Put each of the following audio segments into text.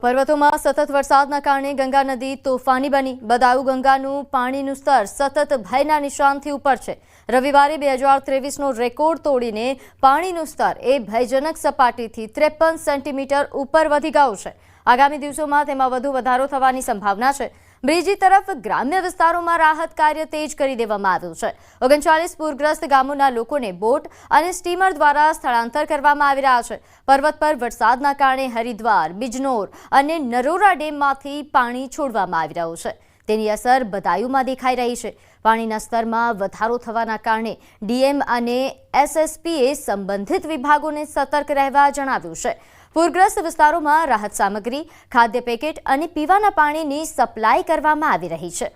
પર્વતોમાં સતત વરસાદના કારણે ગંગા નદી તોફાની બની બદાયુ ગંગાનું પાણીનું સ્તર સતત ભયના નિશાનથી ઉપર છે। રવિવારે 2023નો રેકોર્ડ તોડીને પાણીનું સ્તર એ ભયજનક સપાટીથી 53 સેન્ટીમીટર ઉપર વધી ગયું છે। આગામી દિવસોમાં તેમાં વધુ વધારો થવાની સંભાવના છે। બ્રિજી તરફ ગ્રામ્ય વિસ્તારોમાં રાહત કાર્ય તેજ કરી દેવામાં આવ્યું છે। 39 પૂરગ્રસ્ત ગામોના લોકોને બોટ અને સ્ટીમર દ્વારા સ્થળાંતર કરવામાં આવી રહ્યા છે। પર્વત પર વરસાદના કારણે હરિદ્વાર, બિજનોર અને નરોરા ડેમમાંથી પાણી છોડવામાં આવી રહ્યું છે। તેની અસર બદાયુમાં દેખાઈ રહી છે। પાણીના સ્તરમાં વધારો થવાના કારણે ડીએમ અને એસએસપીએ સંબંધિત વિભાગોને સતર્ક રહેવા જણાવ્યું છે। પૂરગ્રસ્ત વિસ્તારોમાં રાહત સામગ્રી, ખાદ્ય પેકેટ અને પીવાના પાણીની સપ્લાય કરવામાં આવી રહી છે।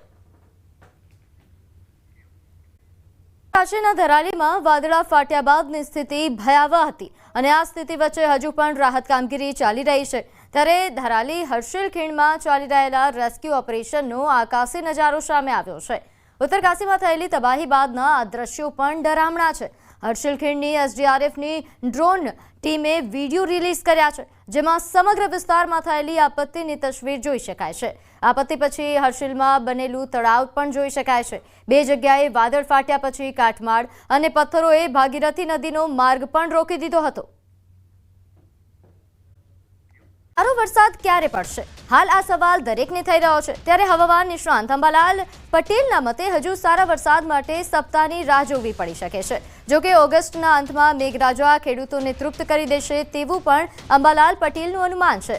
રાજ્યના ધરાલીમાં વાદળા ફાટ્યા બાદની સ્થિતિ ભયાવહ હતી અને આ સ્થિતિ વચ્ચે હજુ પણ રાહત કામગીરી ચાલી રહી છે। ત્યારે ધરાલી હર્ષિલ ખીણમાં ચાલી રહેલા રેસ્ક્યુ ઓપરેશનનો આકાશી નજારો સામે આવ્યો છે। ઉત્તરકાશીમાં થયેલી તબાહી બાદના આ દ્રશ્યો પણ ડરામણા છે। હર્ષિલ ખીણની એસડીઆરએફની ડ્રોન ટીમે વિડીયો રિલીઝ કર્યા છે, જેમાં સમગ્ર વિસ્તારમાં થયેલી આપત્તિની તસવીર જોઈ શકાય છે। આપત્તિ પછી હર્ષિલમાં બનેલું તળાવ પણ જોઈ શકાય છે। બે જગ્યાએ વાદળ ફાટ્યા પછી કાટમાળ અને પથ્થરોએ ભાગીરથી નદીનો માર્ગ પણ રોકી દીધો હતો। સારો વરસાદ ક્યારે પડશે? હાલ આ સવાલ દરેકને થઈ રહ્યો છે। ત્યારે હવામાન નિષ્ણાંત અંબાલાલ પટેલના મતે હજુ સારા વરસાદ માટે સપ્તાહની રાહ જોવી પડી શકે છે। જોકે ઓગસ્ટના અંતમાં મેઘરાજા ખેડૂતોને તૃપ્ત કરી દેશે તેવું પણ અંબાલાલ પટેલનું અનુમાન છે।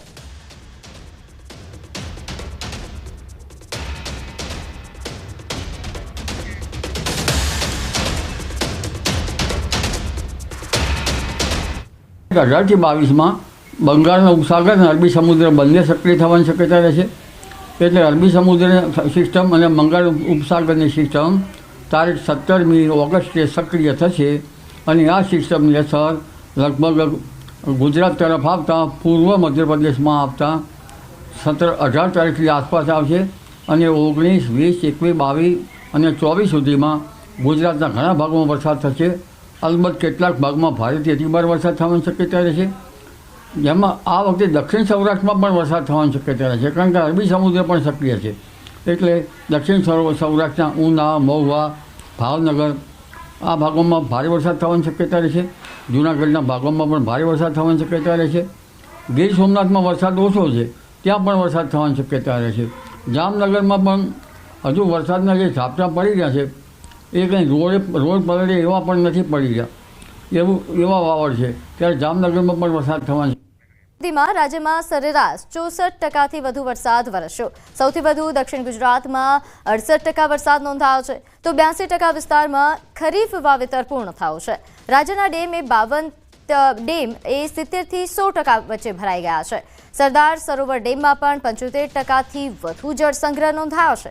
બંગાળનો ઉપસાગર અને અરબી સમુદ્ર બંને સક્રિય થવાની શક્યતા રહેશે। એટલે અરબી સમુદ્ર સિસ્ટમ અને બંગાળ ઉપસાગરની સિસ્ટમ તારીખ 17મી ઓગસ્ટે સક્રિય થશે અને આ સિસ્ટમની અસર લગભગ ગુજરાત તરફ આવતા પૂર્વ મધ્યપ્રદેશમાં આવતા 18 તારીખની આસપાસ આવશે અને 19, 20, 21, 22 અને 24 સુધીમાં ગુજરાતના ઘણા ભાગોમાં વરસાદ થશે। અલબત્ત કેટલાક ભાગમાં ભારેથી અતિભારે વરસાદ થવાની શક્યતા રહેશે, જેમાં આ વખતે દક્ષિણ સૌરાષ્ટ્રમાં પણ વરસાદ થવાની શક્યતા રહે છે, કારણ કે અરબી સમુદ્ર પણ સક્રિય છે। એટલે દક્ષિણ સૌરાષ્ટ્રના ઉના, મહુવા, ભાવનગર આ ભાગોમાં ભારે વરસાદ થવાની શક્યતા રહેશે। જૂનાગઢના ભાગોમાં પણ ભારે વરસાદ થવાની શક્યતા રહેશે। ગીર સોમનાથમાં વરસાદ ઓછો છે, ત્યાં પણ વરસાદ થવાની શક્યતા રહેશે। જામનગરમાં પણ હજુ વરસાદના જે ઝાપટા પડી રહ્યા છે એ કંઈ રોડ પલળે એવા પણ નથી પડી રહ્યા, એવા વાવડ છે। ત્યારે જામનગરમાં પણ વરસાદ થવાની રાજ્યમાં સરેરાશ 64% વધુ વરસાદ વરસ્યો। સૌથી વધુ દક્ષિણ ગુજરાતમાં 68% વરસાદ નોંધાયો છે, તો 82% વિસ્તારમાં ખરીફ વાવેતર પૂર્ણ થયું છે। રાજ્યના ડેમ એ 70થી 100% વચ્ચે ભરાઈ ગયા છે। સરદાર સરોવર ડેમમાં પણ 75%થી વધુ જળ સંગ્રહ નોંધાયો છે।